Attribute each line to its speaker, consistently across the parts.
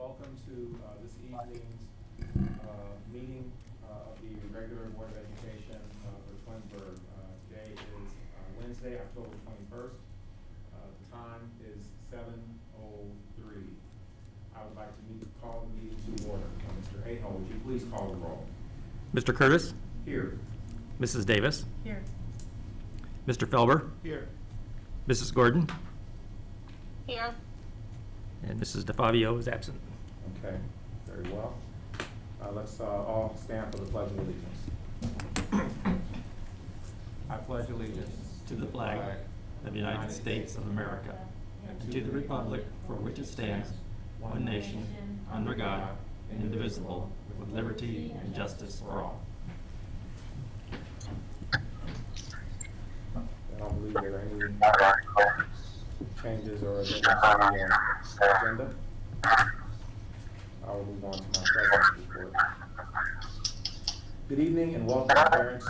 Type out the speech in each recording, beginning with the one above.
Speaker 1: welcome to this evening's meeting of the regular Board of Education for Twinsburg. Today is Wednesday, October 21st. The time is 7:03. I would like to call the meeting to order. Mr. Aho, would you please call the roll?
Speaker 2: Mr. Curtis?
Speaker 1: Here.
Speaker 2: Mrs. Davis?
Speaker 3: Here.
Speaker 2: Mr. Felber?
Speaker 1: Here.
Speaker 2: Mrs. Gordon?
Speaker 3: Here.
Speaker 2: And Mrs. DeFabio is absent.
Speaker 1: Okay, very well. Let's all stand for the Pledge of Allegiance. I pledge allegiance
Speaker 2: To the flag of the United States of America and to the republic for which it stands, one nation, under God, indivisible, with liberty and justice for all.
Speaker 1: I don't believe there are any changes or amendments to the agenda. I will move on to my president's report. Good evening and welcome to parents,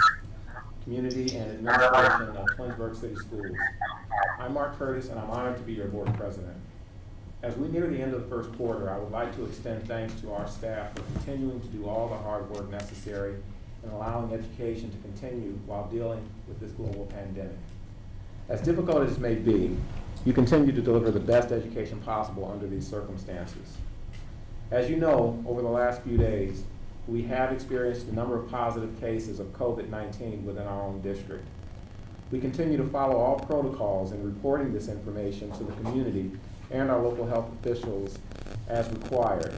Speaker 1: community, and administration of Twinsburg City Schools. I'm Mark Curtis and I'm honored to be your board president. As we near the end of the first quarter, I would like to extend thanks to our staff for continuing to do all the hard work necessary in allowing education to continue while dealing with this global pandemic. As difficult as it may be, you continue to deliver the best education possible under these circumstances. As you know, over the last few days, we have experienced a number of positive cases of COVID-19 within our own district. We continue to follow all protocols in reporting this information to the community and our local health officials as required.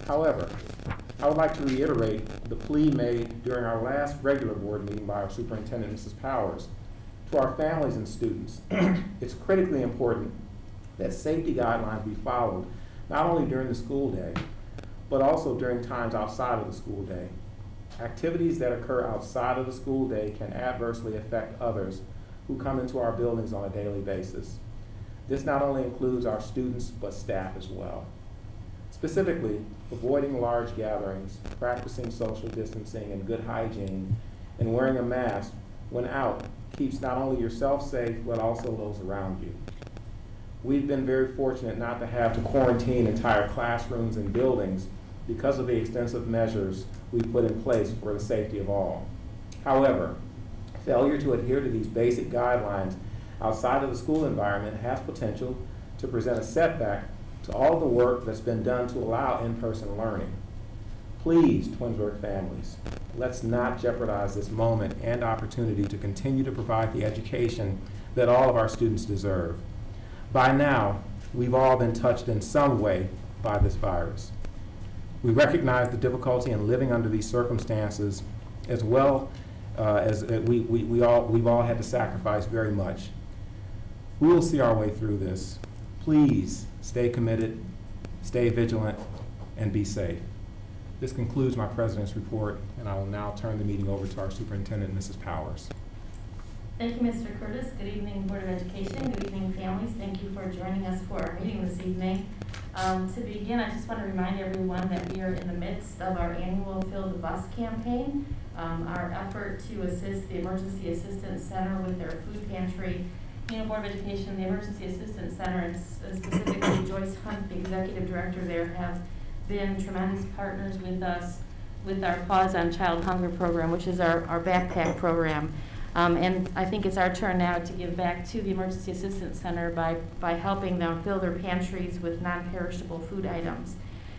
Speaker 1: However, I would like to reiterate the plea made during our last regular board meeting by our superintendent, Mrs. Powers. To our families and students, it's critically important that safety guidelines be followed not only during the school day, but also during times outside of the school day. Activities that occur outside of the school day can adversely affect others who come into our buildings on a daily basis. This not only includes our students, but staff as well. Specifically, avoiding large gatherings, practicing social distancing and good hygiene, and wearing a mask when out keeps not only yourself safe, but also those around you. We've been very fortunate not to have to quarantine entire classrooms and buildings because of the extensive measures we put in place for the safety of all. However, failure to adhere to these basic guidelines outside of the school environment has potential to present a setback to all the work that's been done to allow in-person learning. Please, Twinsburg families, let's not jeopardize this moment and opportunity to continue to provide the education that all of our students deserve. By now, we've all been touched in some way by this virus. We recognize the difficulty in living under these circumstances, as well as we've all had to sacrifice very much. We will see our way through this. Please stay committed, stay vigilant, and be safe. This concludes my president's report, and I will now turn the meeting over to our superintendent, Mrs. Powers.
Speaker 3: Thank you, Mr. Curtis. Good evening, Board of Education. Good evening, families. Thank you for joining us for our meeting this evening. To begin, I just want to remind everyone that we are in the midst of our annual Fill the Bus campaign. Our effort to assist the Emergency Assistance Center with their food pantry. Board of Education, the Emergency Assistance Center, and specifically Joyce Hunt, the Executive Director there, have been tremendous partners with us with our Pause on Child Hunger program, which is our backpack program. And I think it's our turn now to give back to the Emergency Assistance Center by helping them fill their pantries with non-perishable food items.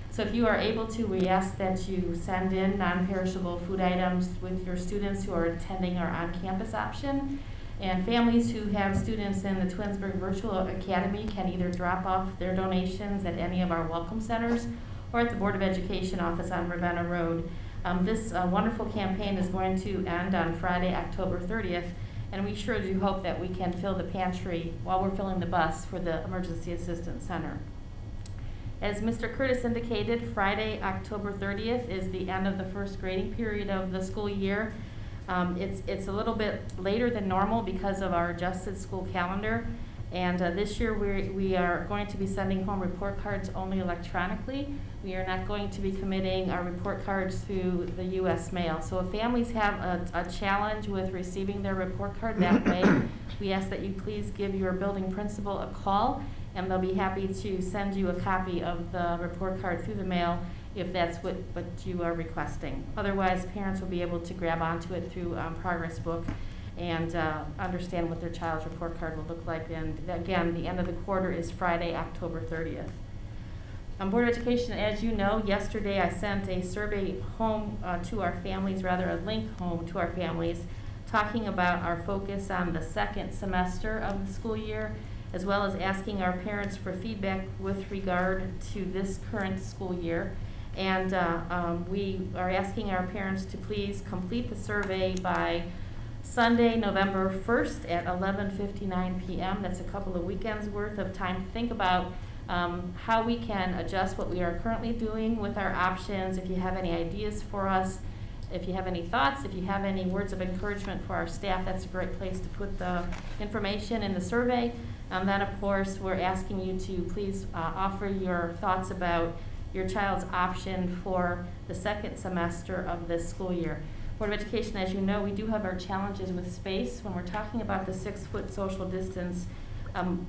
Speaker 3: So if you are able to, we ask that you send in non-perishable food items with your students who are attending our on-campus option. And families who have students in the Twinsburg Virtual Academy can either drop off their donations at any of our welcome centers or at the Board of Education office on Ravenna Road. This wonderful campaign is going to end on Friday, October 30th, and we sure do hope that we can fill the pantry while we're filling the bus for the Emergency Assistance Center. As Mr. Curtis indicated, Friday, October 30th is the end of the first grading period of the school year. It's a little bit later than normal because of our adjusted school calendar. And this year we are going to be sending home report cards only electronically. We are not going to be committing our report cards through the U.S. mail. So if families have a challenge with receiving their report card that way, we ask that you please give your building principal a call and they'll be happy to send you a copy of the report card through the mail if that's what you are requesting. Otherwise, parents will be able to grab onto it through Progress Book and understand what their child's report card will look like. And again, the end of the quarter is Friday, October 30th. Board of Education, as you know, yesterday I sent a survey home to our families, rather a link home to our families, talking about our focus on the second semester of the school year, as well as asking our parents for feedback with regard to this current school year. And we are asking our parents to please complete the survey by Sunday, November 1st at 11:59 p.m. That's a couple of weekends worth of time to think about how we can adjust what we are currently doing with our options. If you have any ideas for us, if you have any thoughts, if you have any words of encouragement for our staff, that's a great place to put the information in the survey. Then, of course, we're asking you to please offer your thoughts about your child's option for the second semester of this school year. Board of Education, as you know, we do have our challenges with space. When we're talking about the 6-foot social distance,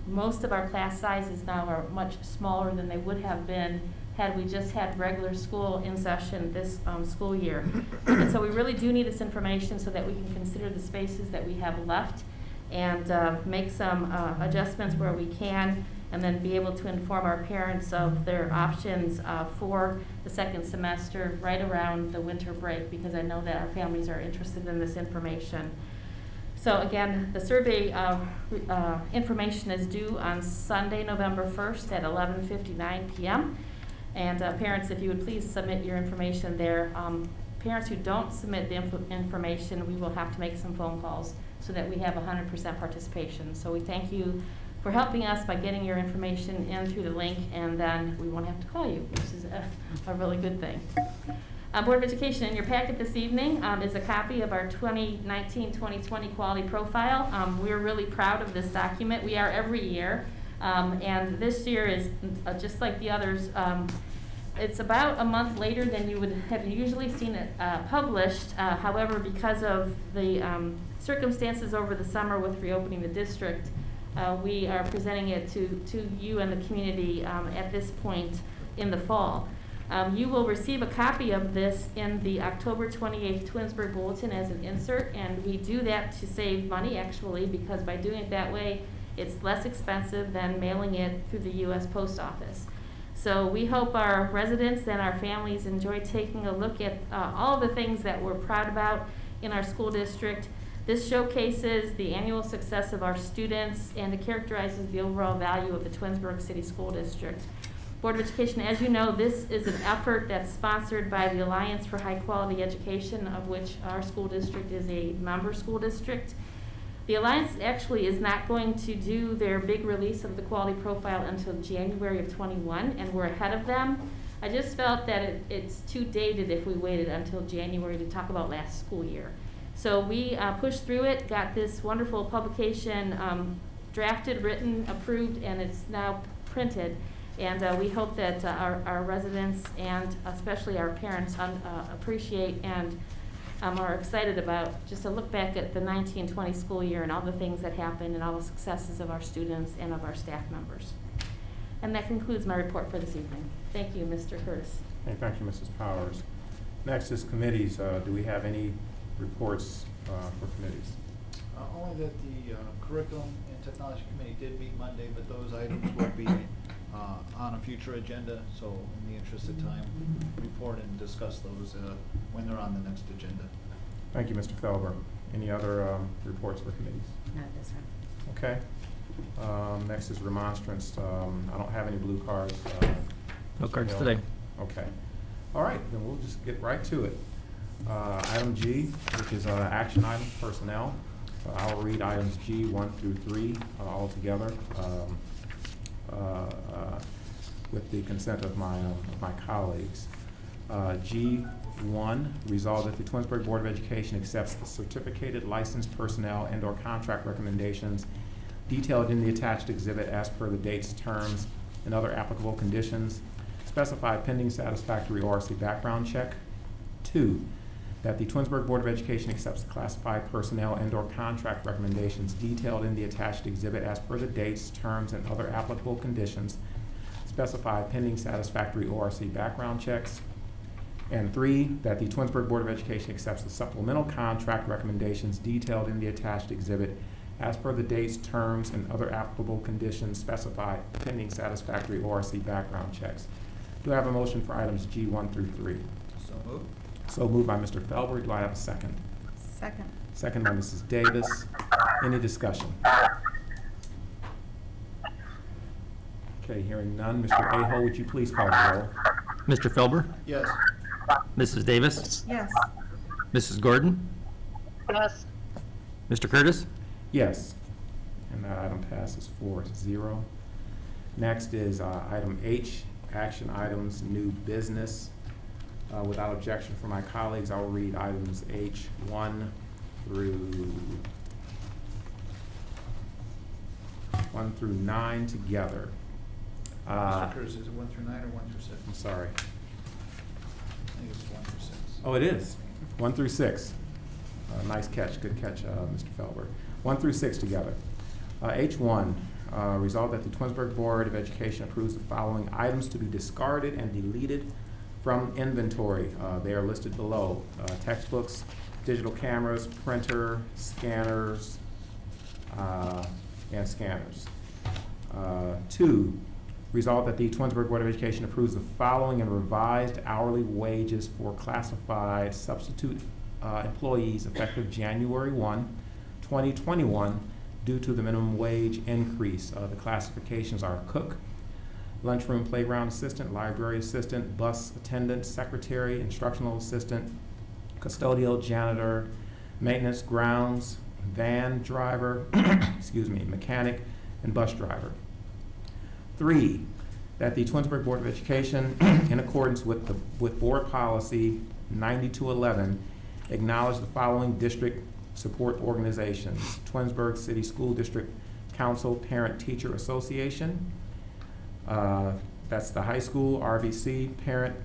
Speaker 3: most of our class sizes now are much smaller than they would have been had we just had regular school in session this school year. And so we really do need this information so that we can consider the spaces that we have left and make some adjustments where we can, and then be able to inform our parents of their options for the second semester right around the winter break, because I know that our families are interested in this information. So again, the survey information is due on Sunday, November 1st at 11:59 p.m. And parents, if you would please submit your information there. Parents who don't submit the information, we will have to make some phone calls so that we have 100% participation. So we thank you for helping us by getting your information in through the link, and then we won't have to call you, which is a really good thing. Board of Education, in your packet this evening is a copy of our 2019-2020 quality profile. We're really proud of this document. We are every year, and this year is just like the others. It's about a month later than you would have usually seen it published. However, because of the circumstances over the summer with reopening the district, we are presenting it to you and the community at this point in the fall. You will receive a copy of this in the October 28th Twinsburg Bulletin as an insert, and we do that to save money actually, because by doing it that way, it's less expensive than mailing it through the U.S. Post Office. So we hope our residents and our families enjoy taking a look at all of the things that we're proud about in our school district. This showcases the annual success of our students, and it characterizes the overall value of the Twinsburg City School District. Board of Education, as you know, this is an effort that's sponsored by the Alliance for High Quality Education, of which our school district is a member school district. The Alliance actually is not going to do their big release of the quality profile until January of 21, and we're ahead of them. I just felt that it's too dated if we waited until January to talk about last school year. So we pushed through it, got this wonderful publication drafted, written, approved, and it's now printed. And we hope that our residents and especially our parents appreciate and are excited about just a look back at the 19-20 school year and all the things that happened and all the successes of our students and of our staff members. And that concludes my report for this evening. Thank you, Mr. Curtis.
Speaker 1: Okay, thank you, Mrs. Powers. Next is committees. Do we have any reports for committees?
Speaker 4: Only that the Curriculum and Technology Committee did meet Monday, but those items will be on a future agenda, so in the interest of time, report and discuss those when they're on the next agenda.
Speaker 1: Thank you, Mr. Felber. Any other reports for committees?
Speaker 3: Not this one.
Speaker 1: Okay. Next is remonstrance. I don't have any blue cards.
Speaker 2: No
Speaker 1: Mr.
Speaker 2: cards
Speaker 1: Hill?
Speaker 2: today.
Speaker 1: Okay. All right, then we'll just get right to it. Item G, which is action item personnel. I'll read items G 1 through 3 all together with the consent of my colleagues. G1, resolved that the Twinsburg Board of Education accepts the certificated licensed personnel and/or contract recommendations detailed in the attached exhibit as per the dates, terms, and other applicable conditions specified pending satisfactory ORC background check. 2, that the Twinsburg Board of Education accepts classified personnel and/or contract recommendations detailed in the attached exhibit as per the dates, terms, and other applicable conditions specified pending satisfactory ORC background checks. And 3, that the Twinsburg Board of Education accepts the supplemental contract recommendations detailed in the attached exhibit as per the dates, terms, and other applicable conditions specified pending satisfactory ORC background checks. Do I have a motion for items G1 through 3?
Speaker 4: So moved.
Speaker 1: So moved by Mr. Felber. Do I have a second?
Speaker 5: Second.
Speaker 1: Second by Mrs. Davis. Any discussion? Okay, hearing none. Mr. Aho, would you please call the roll?
Speaker 2: Mr. Felber,
Speaker 4: Yes.
Speaker 2: Mrs. Davis,
Speaker 5: Yes.
Speaker 2: Mrs. Gordon,
Speaker 5: Yes.
Speaker 2: Mr. Curtis,
Speaker 1: Yes. And that item passes 4-0. Next is item H, action items, new business. Without objection from my colleagues, I will read items H1 through 9 together.
Speaker 4: Mr. Curtis, is it 1 through 9 or 1 through 6?
Speaker 1: I'm sorry.
Speaker 4: I think it's 1 through 6.
Speaker 1: Oh, it is. 1 through 6. Nice catch, good catch, Mr. Felber. 1 through 6 together. H1, resolved that the Twinsburg Board of Education approves the following items to be discarded and deleted from inventory. They are listed below. Textbooks, digital cameras, printer, scanners, and scanners. 2, resolved that the Twinsburg Board of Education approves the following and revised hourly wages for classified substitute employees effective January 1, 2021, due to the minimum wage increase. The classifications are cook, lunchroom playground assistant, library assistant, bus attendant, secretary, instructional assistant, custodial, janitor, maintenance, grounds, van driver, excuse me, mechanic, and bus driver. 3, that the Twinsburg Board of Education, in accordance with Board Policy 9211, acknowledge the following district support organizations: Twinsburg City School District Council Parent Teacher Association, that's the high school, RVC Parent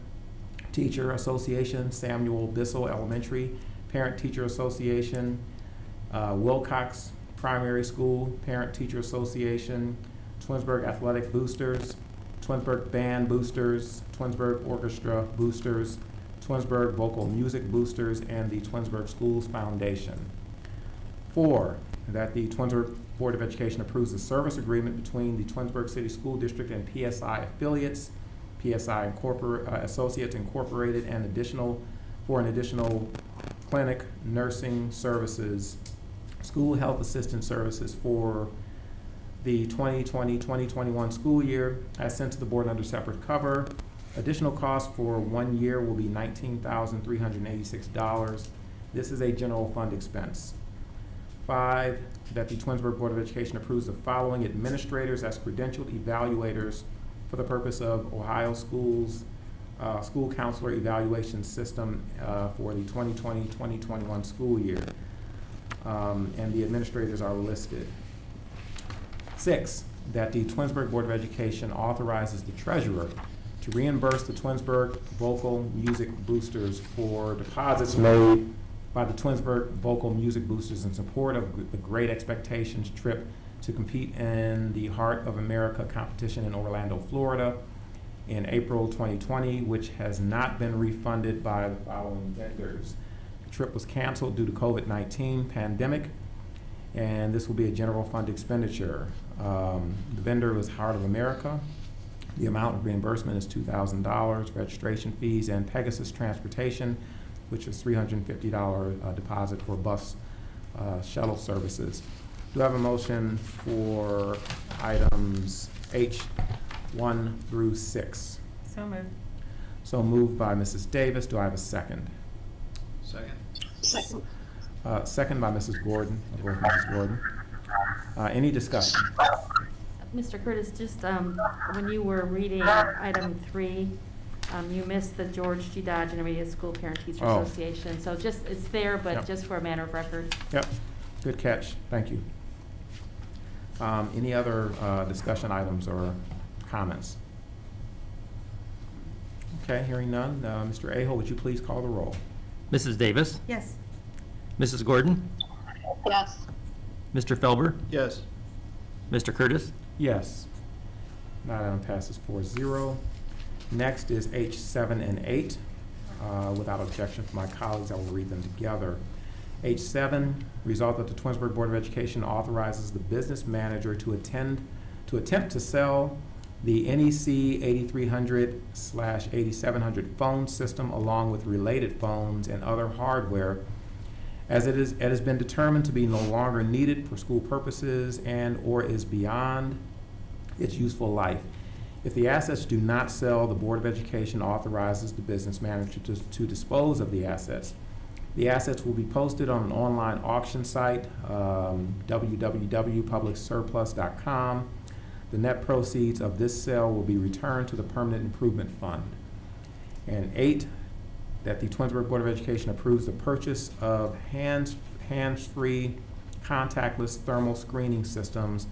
Speaker 1: Teacher Association, Samuel Bissell Elementary Parent Teacher Association, Wilcox Primary School Parent Teacher Association, Twinsburg Athletic Boosters, Twinsburg Band Boosters, Twinsburg Orchestra Boosters, Twinsburg Vocal Music Boosters, and the Twinsburg Schools Foundation. 4, that the Twinsburg Board of Education approves the service agreement between the Twinsburg City School District and PSI affiliates, PSI Associates Incorporated, and for an additional clinic nursing services, school health assistant services for the 2020-2021 school year as sent to the board under separate cover. Additional cost for 1 year will be $19,386. This is a general fund expense. 5, that the Twinsburg Board of Education approves the following administrators as credentialed evaluators for the purpose of Ohio Schools School Counselor Evaluation System for the 2020-2021 school year. And the administrators are listed. 6, that the Twinsburg Board of Education authorizes the treasurer to reimburse the Twinsburg Vocal Music Boosters for deposits made by the Twinsburg Vocal Music Boosters in support of the Great Expectations trip to compete in the Heart of America competition in Orlando, Florida in April 2020, which has not been refunded by the following vendors. The trip was canceled due to COVID-19 pandemic, and this will be a general fund expenditure. The vendor was Heart of America. The amount of reimbursement is $2,000, registration fees, and Pegasus Transportation, which is $350 deposit for bus shuttle services. Do I have a motion for items H1 through 6?
Speaker 5: So moved.
Speaker 1: So moved by Mrs. Davis. Do I have a second?
Speaker 4: Second.
Speaker 5: Second.
Speaker 1: Second by Mrs. Gordon. I'll go with Mrs. Gordon. Any discussion?
Speaker 3: Mr. Curtis, just when you were reading item 3, you missed the George G. Dodge Intermediate School Parent Teacher
Speaker 1: Oh.
Speaker 3: Association. So just, it's there, but
Speaker 1: Yep.
Speaker 3: just for a matter of record.
Speaker 1: Yep, good catch. Thank you. Any other discussion items or comments? Okay, hearing none. Mr. Aho, would you please call the roll?
Speaker 2: Mrs. Davis,
Speaker 5: Yes.
Speaker 2: Mrs. Gordon,
Speaker 5: Yes.
Speaker 2: Mr. Felber,
Speaker 4: Yes.
Speaker 2: Mr. Curtis.
Speaker 1: Yes. That item passes 4-0. Next is H7 and 8. Without objection from my colleagues, I will read them together. H7, resolved that the Twinsburg Board of Education authorizes the business manager to attempt to sell the NEC 8300/8700 phone system along with related phones and other hardware as it has been determined to be no longer needed for school purposes and or is beyond its useful life. If the assets do not sell, the Board of Education authorizes the business manager to dispose of the assets. The assets will be posted on an online auction site, www.publicsurplus.com. The net proceeds of this sale will be returned to the Permanent Improvement Fund. And 8, that the Twinsburg Board of Education approves the purchase of hands-free, contactless thermal screening systems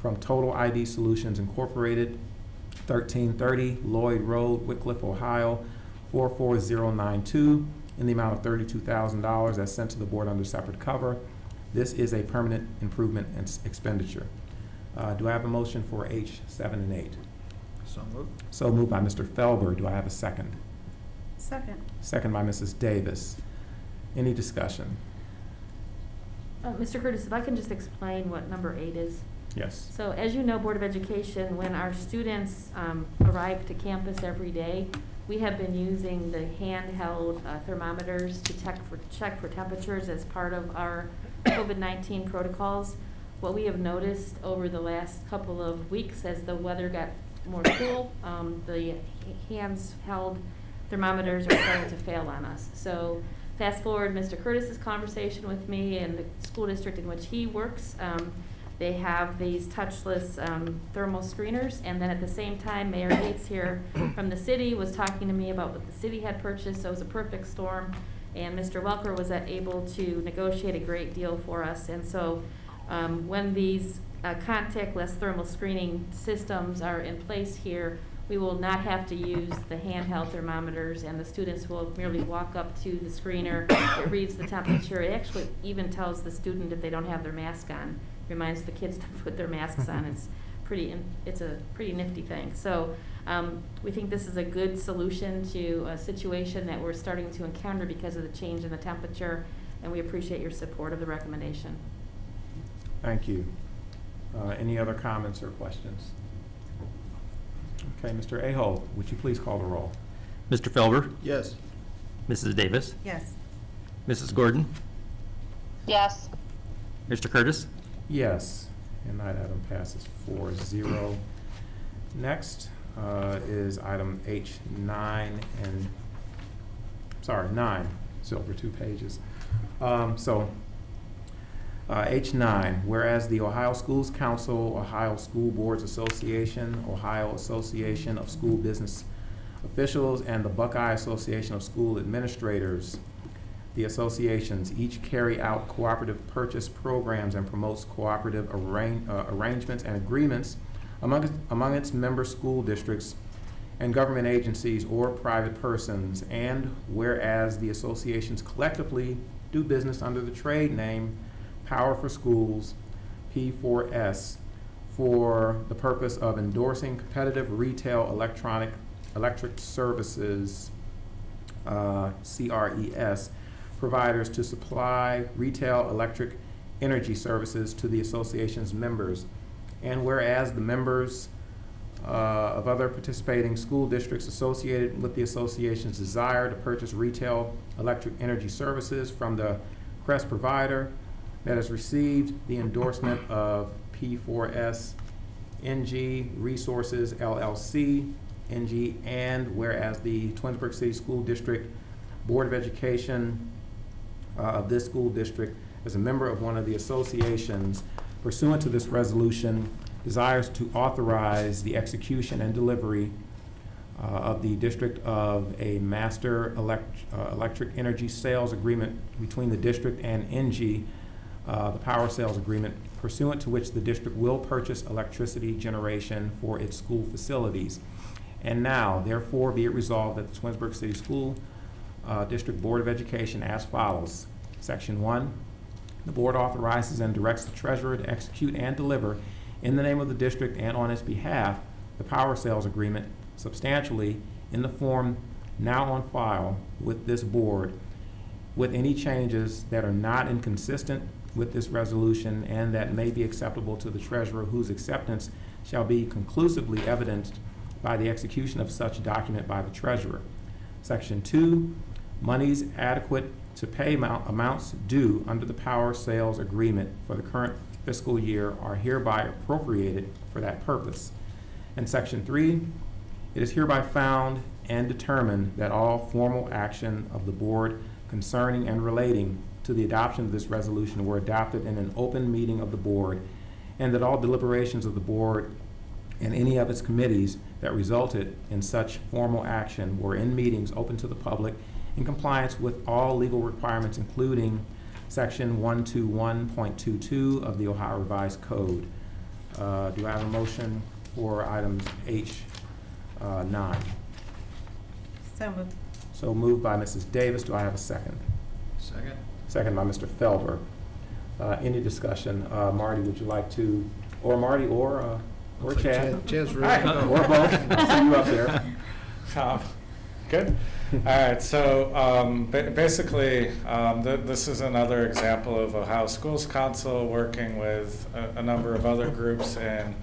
Speaker 1: from Total ID Solutions Incorporated, 1330 Lloyd Road, Wickliffe, Ohio, 44092, in the amount of $32,000 as sent to the board under separate cover. This is a permanent improvement expenditure. Do I have a motion for H7 and 8?
Speaker 4: So moved.
Speaker 1: So moved by Mr. Felber. Do I have a second?
Speaker 5: Second.
Speaker 1: Second by Mrs. Davis. Any discussion?
Speaker 3: Mr. Curtis, if I can just explain what number 8 is.
Speaker 1: Yes.
Speaker 3: So as you know, Board of Education, when our students arrive to campus every day, we have been using the handheld thermometers to check for temperatures as part of our COVID-19 protocols. What we have noticed over the last couple of weeks as the weather got more cool, the hands-held thermometers are starting to fail on us. So fast forward Mr. Curtis's conversation with me and the school district in which he works. They have these touchless thermal screeners, and then at the same time, Mayor Gates here from the city was talking to me about what the city had purchased, so it was a perfect storm, and Mr. Welker was able to negotiate a great deal for us. And so when these contactless thermal screening systems are in place here, we will not have to use the handheld thermometers, and the students will merely walk up to the screener. It reads the temperature. It actually even tells the student if they don't have their mask on. Reminds the kids to put their masks on. It's a pretty nifty thing. So we think this is a good solution to a situation that we're starting to encounter because of the change in the temperature, and we appreciate your support of the recommendation.
Speaker 1: Thank you. Any other comments or questions? Okay, Mr. Aho, would you please call the roll?
Speaker 2: Mr. Felber,
Speaker 4: Yes.
Speaker 2: Mrs. Davis,
Speaker 5: Yes.
Speaker 2: Mrs. Gordon,
Speaker 5: Yes.
Speaker 2: Mr. Curtis.
Speaker 1: Yes, and that item passes 4-0. Next is item H9 and, 9, so over 2 pages. H9, whereas the Ohio Schools Council, Ohio School Boards Association, Ohio Association of School Business Officials, and the Buckeye Association of School Administrators, the associations each carry out cooperative purchase programs and promotes cooperative arrangements and agreements among its member school districts and government agencies or private persons, and whereas the associations collectively do business under the trade name Power for Schools, P4S, for the purpose of endorsing competitive retail electric services, CRES, providers to supply retail electric energy services to the association's members. And whereas the members of other participating school districts associated with the association's desire to purchase retail electric energy services from the CRES provider that has received the endorsement of P4S, NG Resources LLC, NG, and whereas the Twinsburg City School District Board of Education of this school district, as a member of one of the associations, pursuant to this resolution, desires to authorize the execution and delivery of the district of a master electric energy sales agreement between the district and NG, the power sales agreement, pursuant to which the district will purchase electricity generation for its school facilities. And now, therefore, be it resolved that the Twinsburg City School District Board of Education as follows. Section 1, the board authorizes and directs the treasurer to execute and deliver in the name of the district and on its behalf the power sales agreement substantially in the form now on file with this board, with any changes that are not inconsistent with this resolution and that may be acceptable to the treasurer, whose acceptance shall be conclusively evidenced by the execution of such document by the treasurer. Section 2, monies adequate to pay amounts due under the power sales agreement for the current fiscal year are hereby appropriated for that purpose. And Section 3, it is hereby found and determined that all formal action of the board concerning and relating to the adoption of this resolution were adopted in an open meeting of the board, and that all deliberations of the board and any of its committees that resulted in such formal action were in meetings open to the public in compliance with all legal requirements, including Section 121.22 of the Ohio Revised Code. Do I have a motion for items H9?
Speaker 5: So moved.
Speaker 1: So moved by Mrs. Davis. Do I have a second?
Speaker 4: Second?
Speaker 1: Second by Mr. Felber. Any discussion? Marty, would you like to, or Marty, or Chad?
Speaker 4: Chad's ready to go.
Speaker 1: Or both? I see you up there.
Speaker 6: Good. All right. So basically, this is another example of Ohio Schools Council working with a number of other groups, and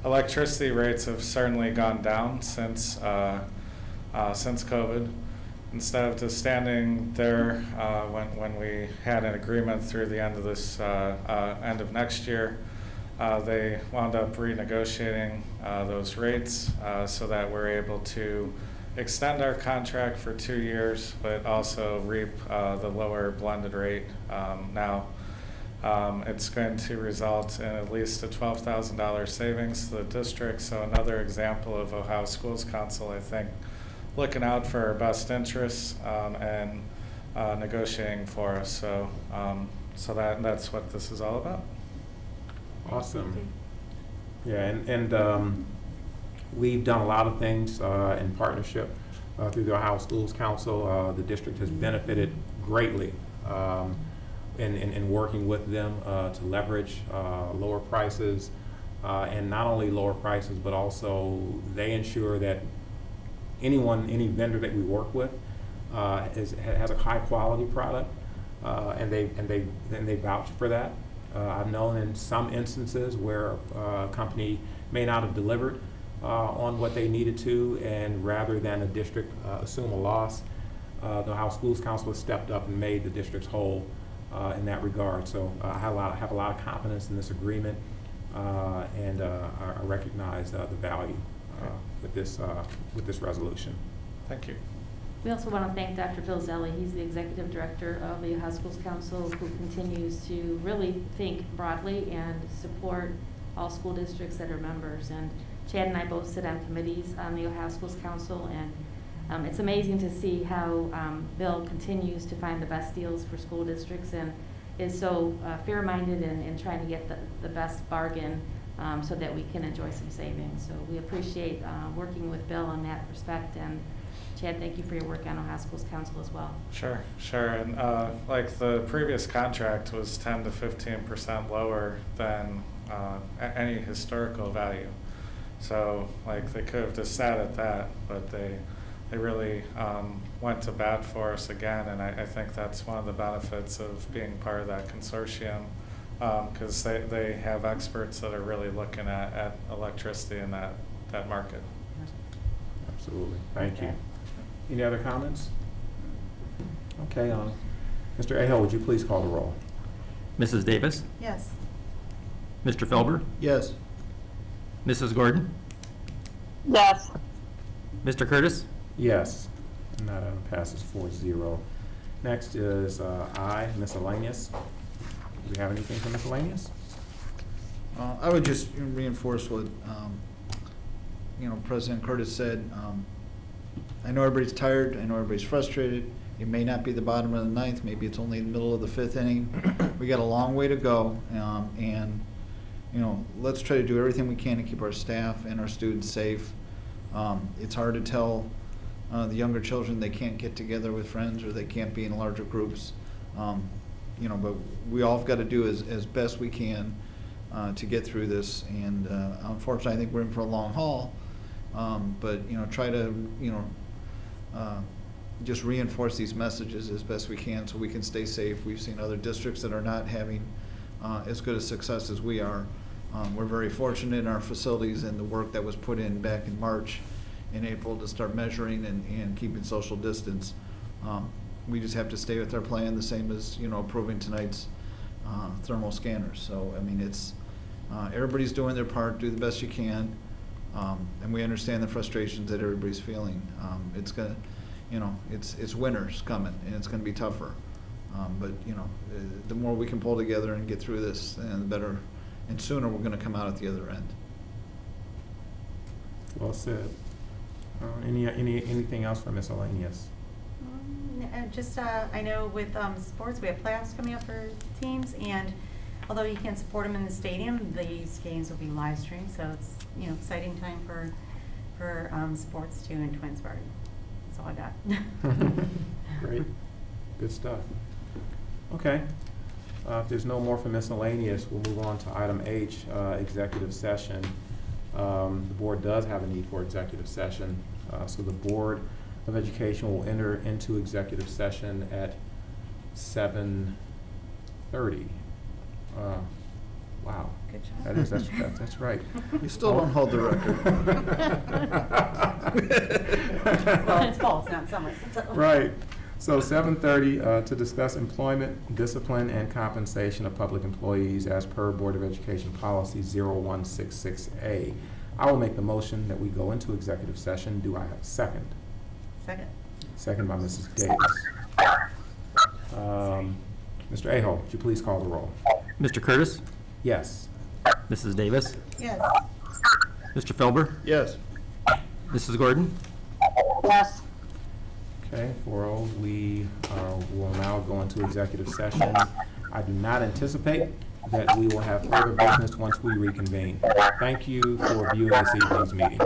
Speaker 6: electricity rates have certainly gone down since COVID. Instead of just standing there when we had an agreement through the end of this end of next year, they wound up renegotiating those rates so that we're able to extend our contract for 2 years, but also reap the lower blended rate now. It's going to result in at least a $12,000 savings to the district. So another example of Ohio Schools Council, I think, looking out for our best interests and negotiating for us. So that's what this is all about.
Speaker 1: Awesome. Yeah, and we've done a lot of things in partnership through the Ohio Schools Council. The district has benefited greatly in working with them to leverage lower prices, and not only lower prices, but also they ensure that any vendor that we work with has a high quality product, and they vouch for that. I've known in some instances where a company may not have delivered on what they needed to, and rather than a district assume a loss, the Ohio Schools Council has stepped up and made the districts whole in that regard. So I have a lot of confidence in this agreement, and I recognize the value with this resolution.
Speaker 6: Thank you.
Speaker 3: We also want to thank Dr. Bill Zelli. He's the Executive Director of the Ohio Schools Council, who continues to really think broadly and support all school districts that are members. And Chad and I both sit on committees on the Ohio Schools Council, and it's amazing to see how Bill continues to find the best deals for school districts and is so fair-minded in trying to get the best bargain so that we can enjoy some savings. So we appreciate working with Bill in that respect. And Chad, thank you for your work on Ohio Schools Council as well.
Speaker 6: Sure. And like the previous contract was 10 to 15% lower than any historical value. So like they could have just sat at that, but they really went to bat for us again, and I think that's one of the benefits of being part of that consortium, because they have experts that are really looking at electricity in that market.
Speaker 1: Absolutely. Thank you. Any other comments? Okay. Mr. Ahill, would you please call the roll?
Speaker 2: Mrs. Davis?
Speaker 5: Yes.
Speaker 2: Mr. Felber?
Speaker 4: Yes.
Speaker 2: Mrs. Gordon?
Speaker 5: Yes.
Speaker 2: Mr. Curtis?
Speaker 1: Yes. And that passes 4-0. Next is I, miscellaneous. Do we have anything for miscellaneous?
Speaker 4: I would just reinforce what President Curtis said. I know everybody's tired. I know everybody's frustrated. It may not be the bottom of the ninth. Maybe it's only the middle of the fifth inning. We got a long way to go, and let's try to do everything we can to keep our staff and our students safe. It's hard to tell the younger children, they can't get together with friends or they can't be in larger groups. But we all have got to do as best we can to get through this. And unfortunately, I think we're in for a long haul. But try to just reinforce these messages as best we can so we can stay safe. We've seen other districts that are not having as good a success as we are. We're very fortunate in our facilities and the work that was put in back in March and April to start measuring and keeping social distance. We just have to stay with our plan, the same as approving tonight's thermal scanners. So I mean, it's everybody's doing their part. Do the best you can, and we understand the frustrations that everybody's feeling. It's gonna, it's winter's coming, and it's gonna be tougher. But the more we can pull together and get through this, and the better, and sooner we're gonna come out at the other end.
Speaker 1: Well said. Anything else for miscellaneous?
Speaker 5: Just, I know with sports, we have playoffs coming up for teams, and although you can't support them in the stadium, these games will be live streamed, so it's, exciting time for sports too in Twinsburg. That's all I got.
Speaker 1: Great, good stuff. Okay, if there's no more for miscellaneous, we'll move on to item H, executive session. The board does have a need for executive session, so the Board of Education will enter into executive session at 7:30. Wow.
Speaker 5: Good job.
Speaker 1: That's right.
Speaker 4: You still don't hold the record.
Speaker 5: Well, it's fall, it's not summer.
Speaker 1: Right. So 7:30 to discuss employment, discipline, and compensation of public employees as per Board of Education Policy 0166A. I will make the motion that we go into executive session. Do I have a second?
Speaker 5: Second.
Speaker 1: Second by Mrs. Davis. Mr. Aho, would you please call the roll?
Speaker 2: Mr. Curtis,
Speaker 1: Yes.
Speaker 2: Mrs. Davis,
Speaker 5: Yes.
Speaker 2: Mr. Felber,
Speaker 4: Yes.
Speaker 2: Mrs. Gordon.
Speaker 5: Yes.
Speaker 1: Okay, 4-0. We will now go into executive session. I do not anticipate that we will have further business once we reconvene. Thank you for viewing this evening's meeting.